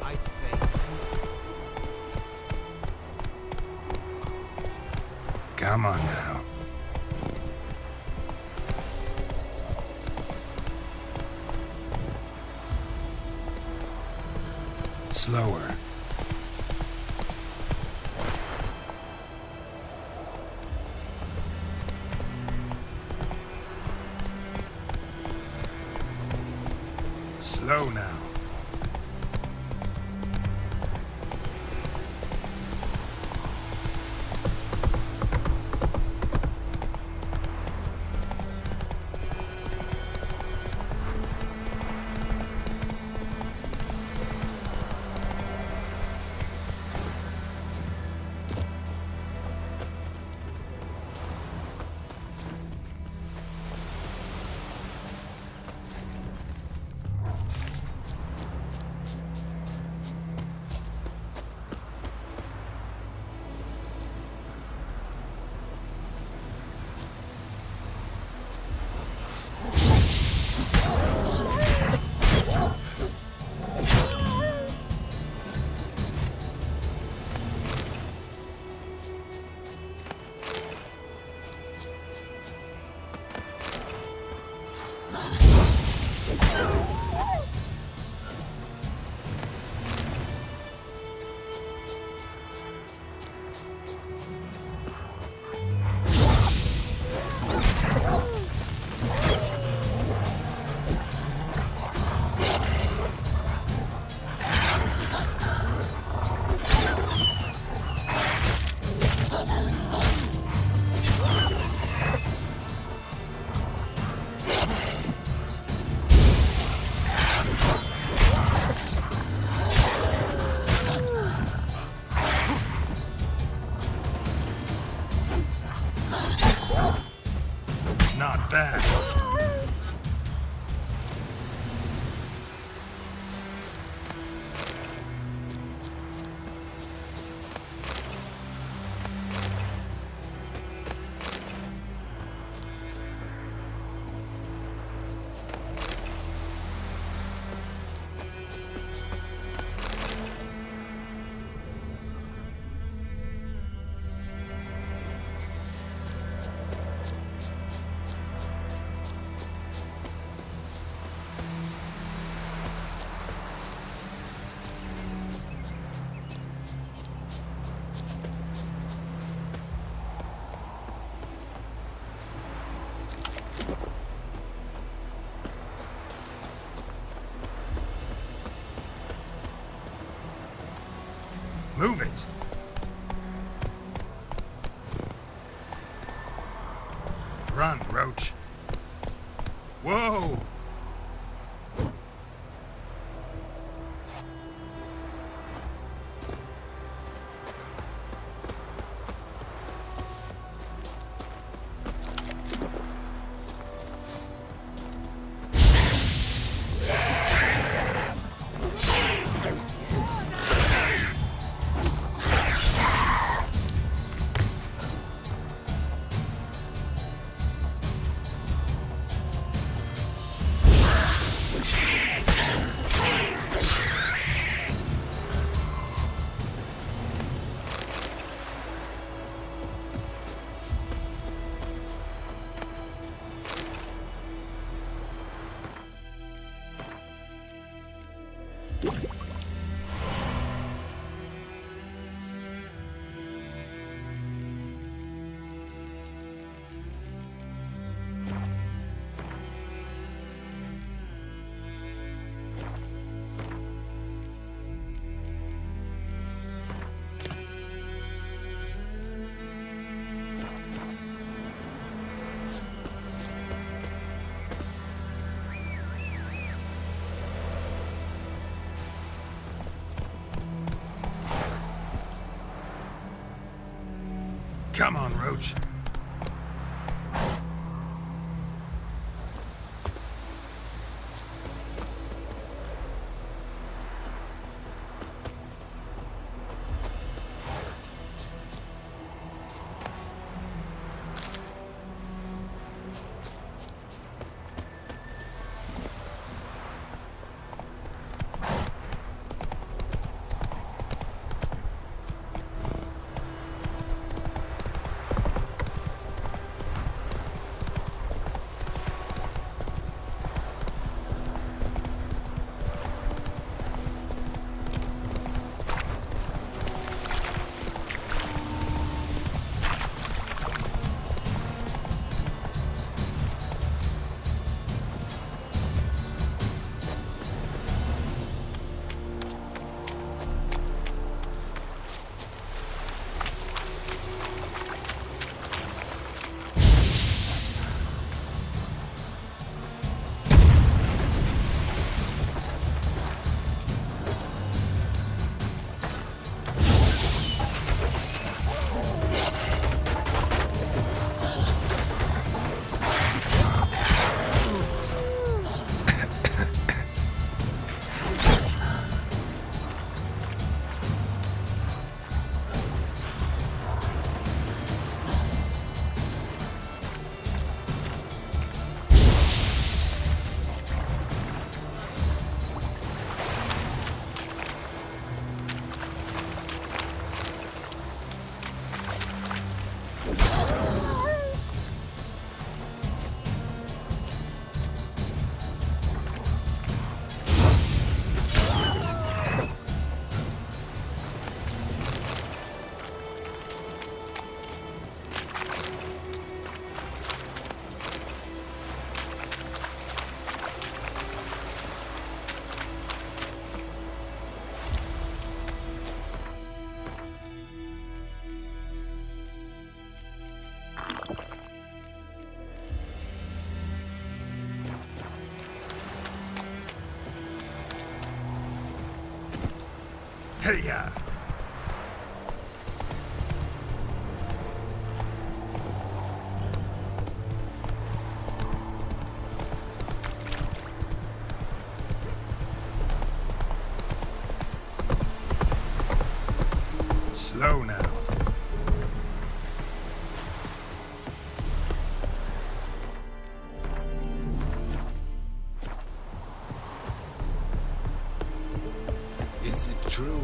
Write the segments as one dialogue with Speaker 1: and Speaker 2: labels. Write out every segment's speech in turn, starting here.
Speaker 1: I'd say.
Speaker 2: Come on now. Slower. Slow now. Not bad. Move it! Run, Roach. Whoa! Come on, Roach. Hey-ya! Slow now.
Speaker 1: Is it true?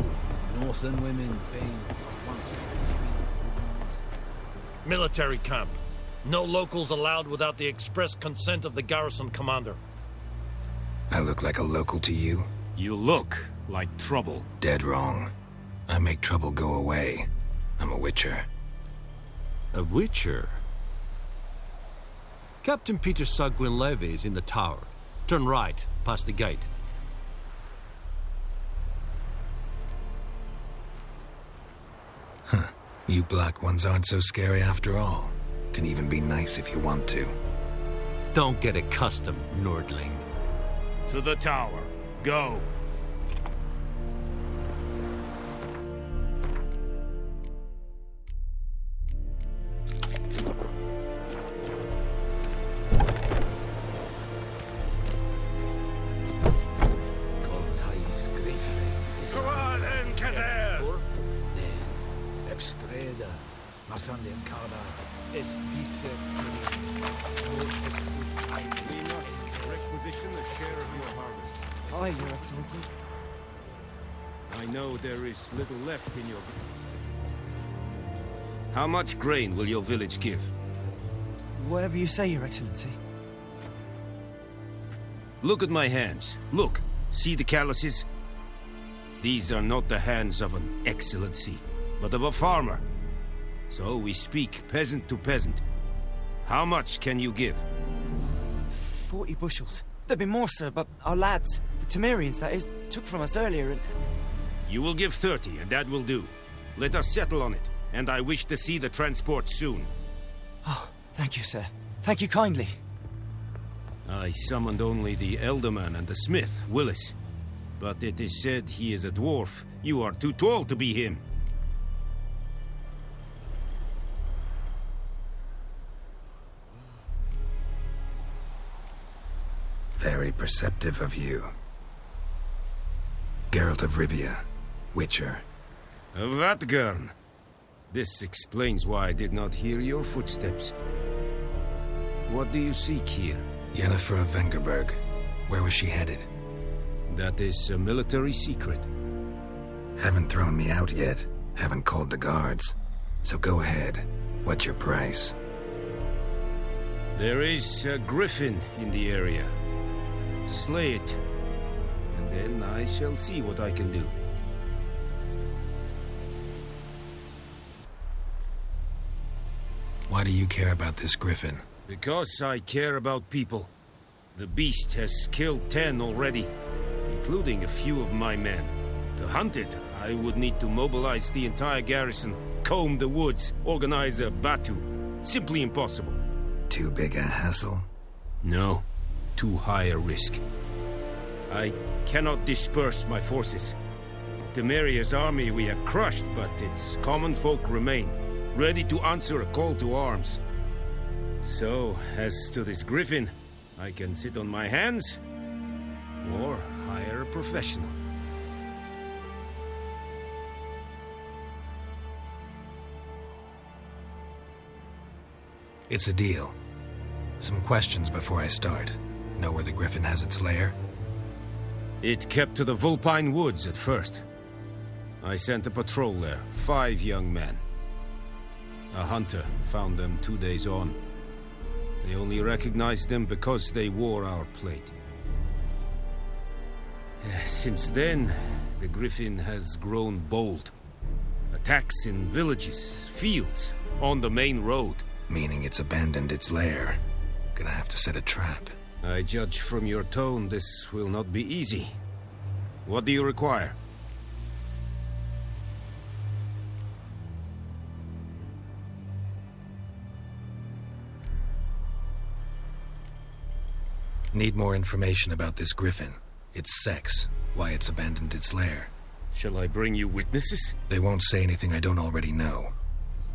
Speaker 1: Northern women bathe once every 3 months.
Speaker 3: Military camp. No locals allowed without the express consent of the garrison commander.
Speaker 4: I look like a local to you?
Speaker 5: You look like trouble.
Speaker 4: Dead wrong. I make trouble go away. I'm a witcher.
Speaker 6: A witcher? Captain Peter Sagwin Levy is in the tower. Turn right, past the gate.
Speaker 4: You black ones aren't so scary after all. Can even be nice if you want to.
Speaker 6: Don't get accustomed, Nordling.
Speaker 5: To the tower. Go.
Speaker 1: We must requisition a share of your harvest.
Speaker 7: Aye, Your Excellency.
Speaker 5: I know there is little left in your... How much grain will your village give?
Speaker 7: Whatever you say, Your Excellency.
Speaker 5: Look at my hands. Look. See the calluses? These are not the hands of an excellency, but of a farmer. So we speak peasant to peasant. How much can you give?
Speaker 7: 40 bushels. There'd be more, sir, but our lads, the Temerians, that is, took from us earlier and...
Speaker 5: You will give 30, and that will do. Let us settle on it, and I wish to see the transport soon.
Speaker 7: Oh, thank you, sir. Thank you kindly.
Speaker 5: I summoned only the Elderman and the smith, Willis. But it is said he is a dwarf. You are too tall to be him.
Speaker 4: Very perceptive of you. Geralt of Rivia, Witcher.
Speaker 5: Vatgern. This explains why I did not hear your footsteps. What do you seek here?
Speaker 4: Yennefer of Vengerberg. Where was she headed?
Speaker 5: That is a military secret.
Speaker 4: Haven't thrown me out yet. Haven't called the guards. So go ahead. What's your price?
Speaker 5: There is a griffin in the area. Slay it, and then I shall see what I can do.
Speaker 4: Why do you care about this griffin?
Speaker 5: Because I care about people. The beast has killed 10 already, including a few of my men. To hunt it, I would need to mobilize the entire garrison, comb the woods, organize a batu. Simply impossible.
Speaker 4: Too big a hassle?
Speaker 5: No. Too high a risk. I cannot disperse my forces. Temeria's army we have crushed, but its common folk remain, ready to answer a call to arms. So, as to this griffin, I can sit on my hands, or hire a professional.
Speaker 4: It's a deal. Some questions before I start. Know where the griffin has its lair?
Speaker 5: It kept to the Vulpine Woods at first. I sent a patrol there, 5 young men. A hunter found them 2 days on. They only recognized them because they wore our plate. Since then, the griffin has grown bold. Attacks in villages, fields, on the main road.
Speaker 4: Meaning it's abandoned its lair. Gonna have to set a trap.
Speaker 5: I judge from your tone this will not be easy. What do you require?
Speaker 4: Need more information about this griffin. Its sex, why it's abandoned its lair.
Speaker 5: Shall I bring you witnesses?
Speaker 4: They won't say anything I don't already know.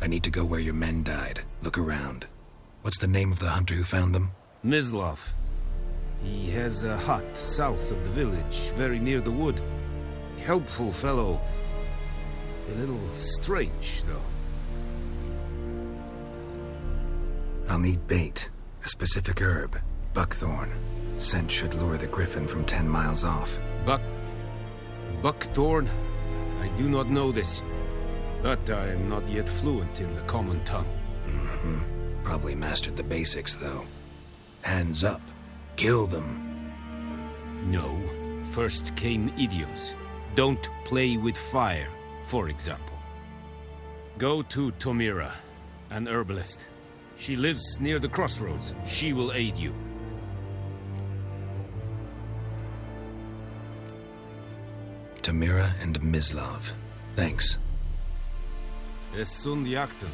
Speaker 4: I need to go where your men died. Look around. What's the name of the hunter who found them?
Speaker 5: Mislav. He has a hut south of the village, very near the wood. Helpful fellow. A little strange, though.
Speaker 4: I'll need bait. A specific herb. Buckthorn. Scent should lure the griffin from 10 miles off.
Speaker 5: Buckthorn? I do not know this. But I am not yet fluent in the common tongue.
Speaker 4: Mm-hmm. Probably mastered the basics, though. Hands up. Kill them.
Speaker 5: No. First came idioms. Don't play with fire, for example. Go to Tomira, an herbalist. She lives near the crossroads. She will aid you.
Speaker 4: Tomira and Mislav. Thanks.
Speaker 5: Es sunt jakten.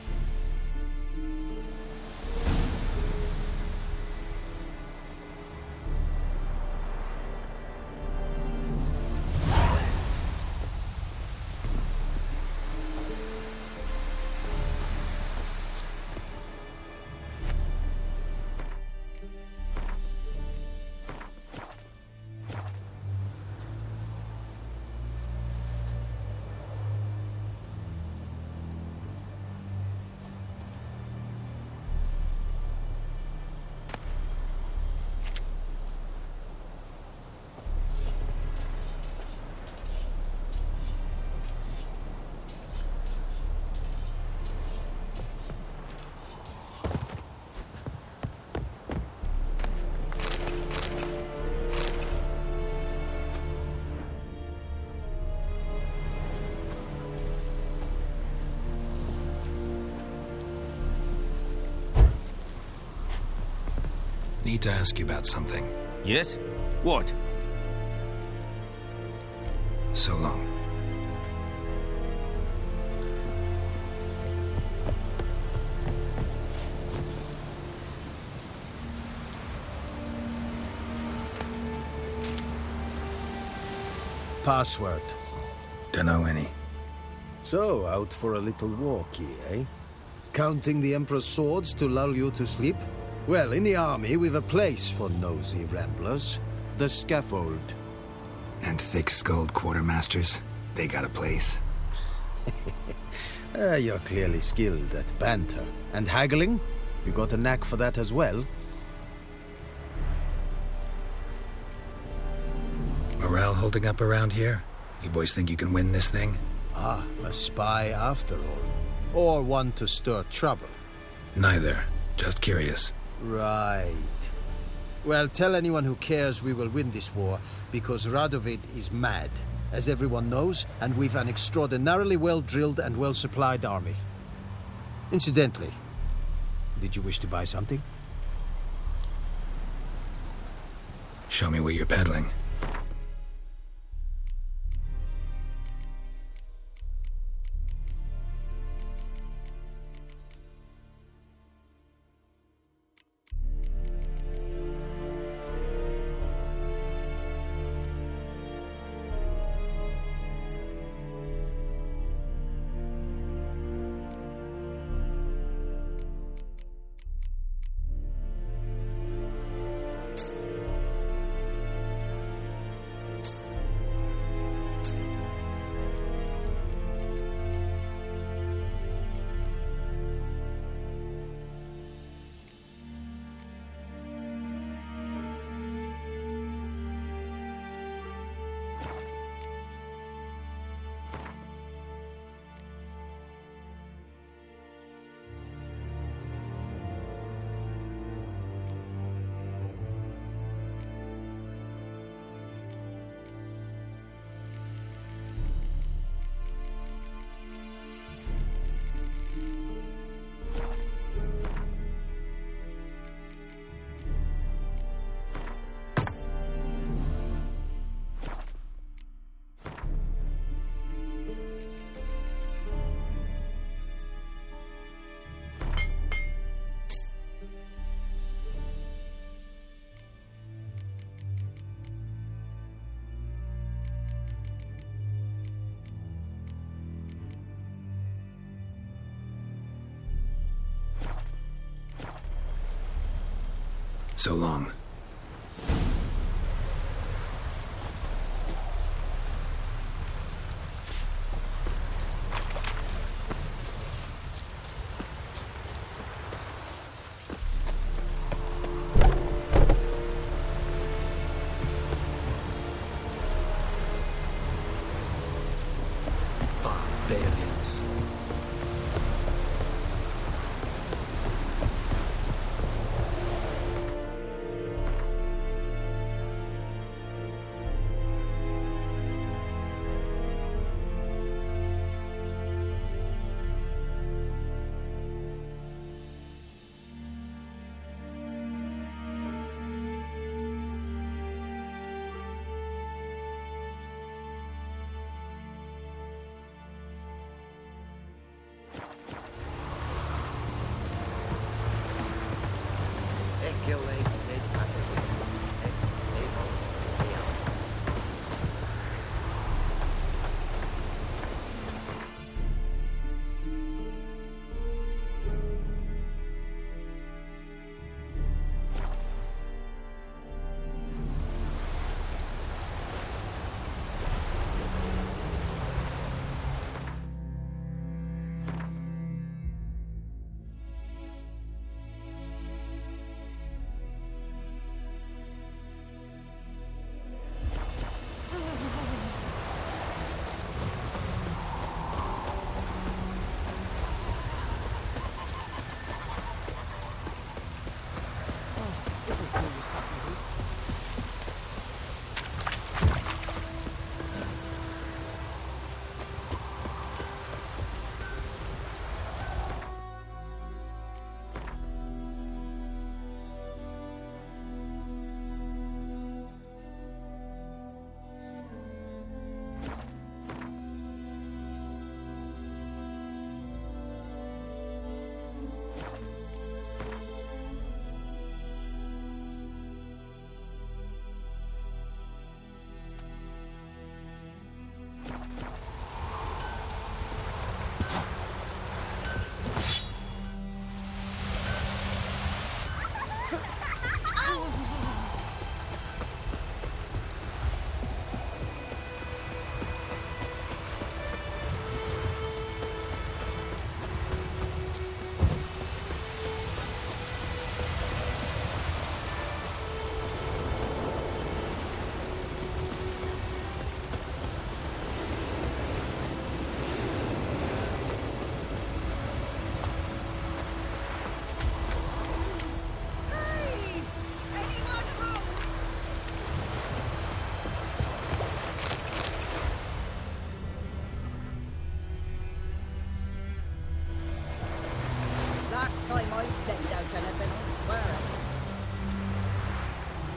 Speaker 4: Need to ask you about something.
Speaker 5: Yes? What?
Speaker 4: So long.
Speaker 8: Password.
Speaker 4: Dunno any.
Speaker 8: So, out for a little walkie, eh? Counting the Emperor's swords to lull you to sleep? Well, in the army, we've a place for nosy ramblers. The scaffold.
Speaker 4: And thick-skulled quartermasters? They got a place.
Speaker 8: You're clearly skilled at banter. And haggling? You got a knack for that as well?
Speaker 4: Morale holding up around here? You boys think you can win this thing?
Speaker 8: Ah, a spy after all. Or one to stir trouble.
Speaker 4: Neither. Just curious.
Speaker 8: Right. Well, tell anyone who cares we will win this war, because Radovid is mad, as everyone knows, and we've an extraordinarily well-drilled and well-supplied army. Incidentally, did you wish to buy something?
Speaker 4: Show me what you're peddling. So long.
Speaker 1: Barbarians.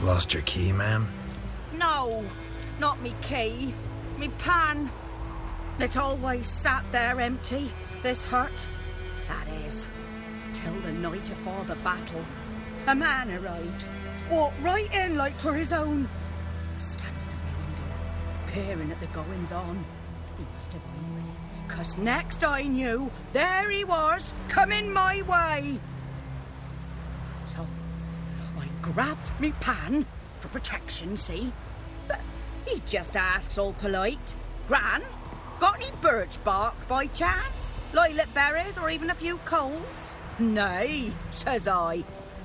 Speaker 4: Lost your key, ma'am?
Speaker 9: No, not me key. Me pan. It's always sat there empty, this hut. That is, till the night afore the battle. A man arrived, walked right in like 'twere his own. Standing at my window, peering at the goings-on. He must have eyed me, 'cause next I knew, there he was, coming my way. So I grabbed me pan for protection, see? But he just asks all polite, Gran, got any birch bark by chance? Lilac berries or even a few coals? Nay, says I.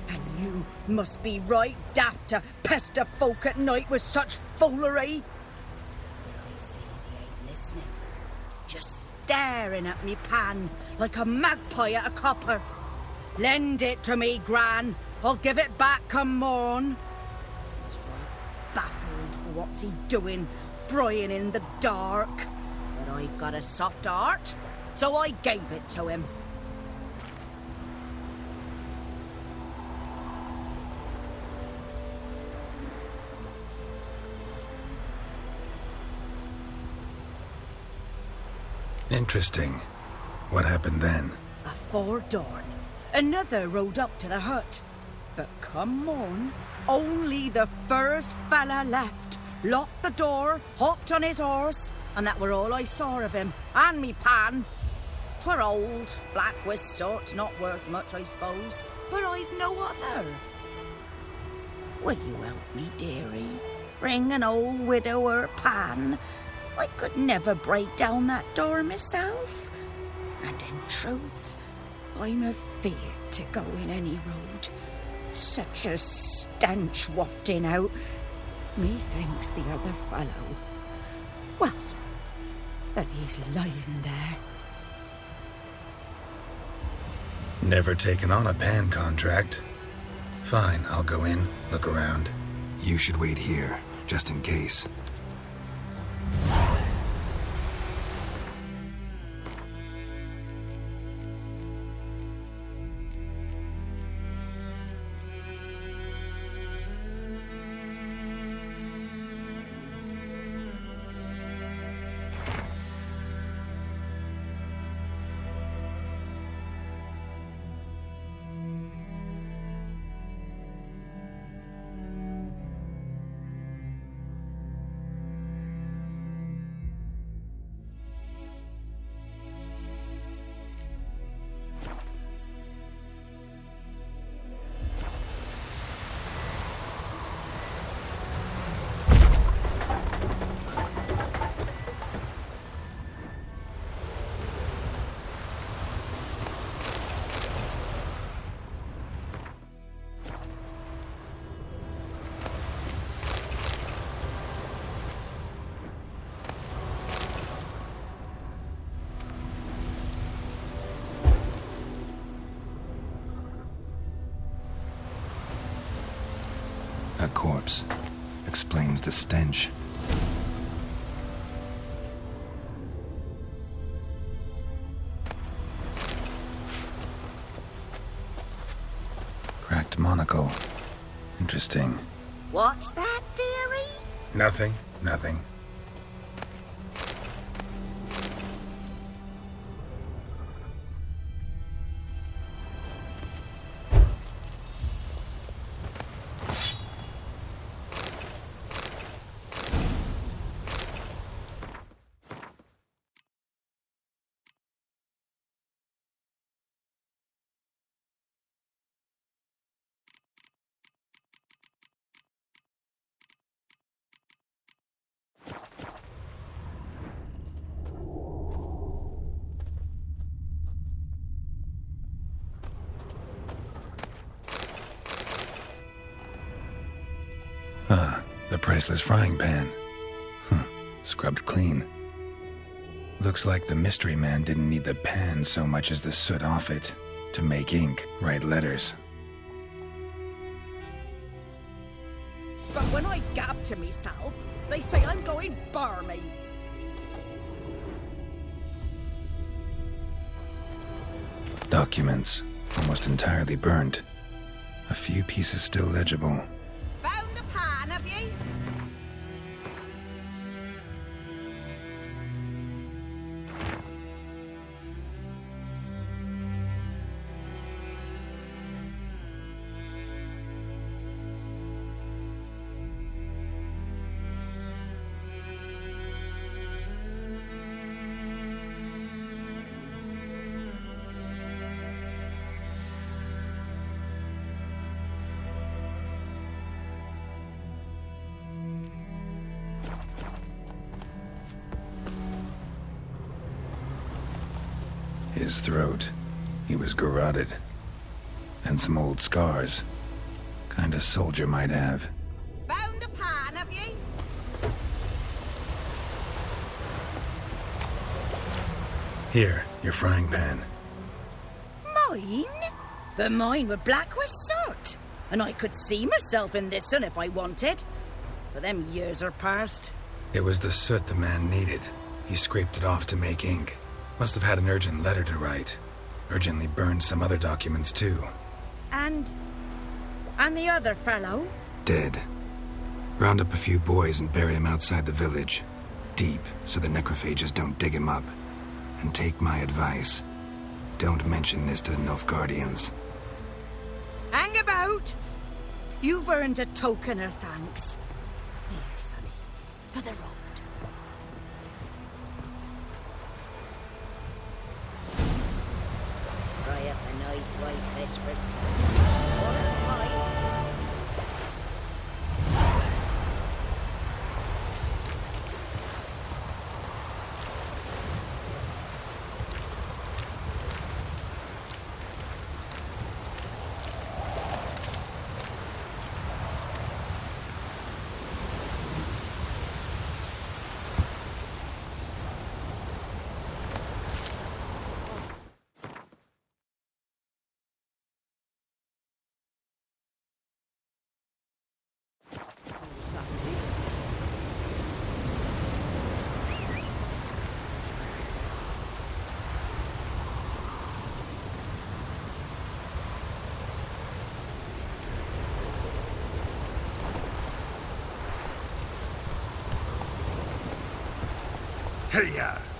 Speaker 9: And you must be right daft to pester folk at night with such foolery. But I sees he ain't listening. Just staring at me pan like a magpie at a copper. Lend it to me, Gran. I'll give it back come morn. He's right baffled for what's he doing, frying in the dark. But I've got a soft heart, so I gave it to him.
Speaker 4: Interesting. What happened then?
Speaker 9: Afore dawn, another rode up to the hut. But come on, only the first fella left. Locked the door, hopped on his horse, and that were all I saw of him, and me pan. 'Twere old, black with soot, not worth much, I suppose, but I've no other. Will you help me, dearie? Bring an old widower pan. I could never break down that door myself. And in truth, I'm afeard to go in any road. Such a stench wafting out. Methinks the other fellow, well, that he's lying there.
Speaker 4: Never taken on a pan contract. Fine, I'll go in, look around. You should wait here, just in case. A corpse. Explains the stench. Cracked monocle. Interesting.
Speaker 9: What's that, dearie?
Speaker 4: Nothing. The priceless frying pan. Scrubbed clean. Looks like the mystery man didn't need the pan so much as the soot off it to make ink, write letters.
Speaker 9: But when I gab to myself, they say I'm going barmy.
Speaker 4: Documents, almost entirely burnt. A few pieces still legible.
Speaker 9: Found the pan, have ye?
Speaker 4: His throat. He was garroted. And some old scars. Kind of soldier might have.
Speaker 9: Found the pan, have ye?
Speaker 4: Here, your frying pan.
Speaker 9: Mine? But mine were black with soot. And I could see myself in this one if I wanted. But them years are past.
Speaker 4: It was the soot the man needed. He scraped it off to make ink. Must have had an urgent letter to write. Urgently burned some other documents too.
Speaker 9: And the other fellow?
Speaker 4: Dead. Round up a few boys and bury him outside the village. Deep, so the necrophages don't dig him up. And take my advice. Don't mention this to the Nilfgaardians.
Speaker 9: Hang about! You've earned a token of thanks. Here, sonny, for the road. Fry up a nice white fish for supper. Order pie.
Speaker 2: Hey-ya!